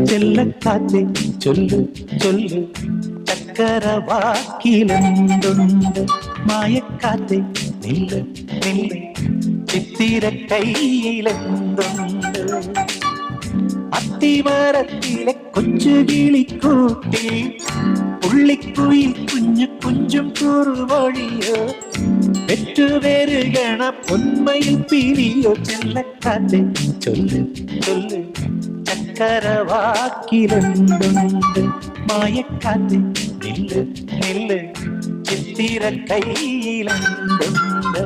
ചെല്ലക്കാറ്റെ ചൊല്ലു ചൊല്ലു ചക്കരവാക്കിലെന്തുണ്ട് മായക്കാറ്റെ നില്ല് നില്ല് ചിത്തിര കയ്യിലെന്തുണ്ട് അത്തിമരത്തിലെ കൊച്ചു കിളിക്കൂട്ടിൽ പുള്ളിക്കുയിൽ കുഞ്ഞു കുഞ്ചും കുറുവഴിയോ പെറ്റുവരുകണ പൊന്മയിൽ പിരിയോ ചെല്ലക്കാറ്റെ ചൊല്ലു ചൊല്ലു ചക്കരവാക്കിലെന്തുണ്ട് മായക്കാറ്റെ നില്ല് നില്ല് ചിത്തിര കയ്യിലെന്തുണ്ട്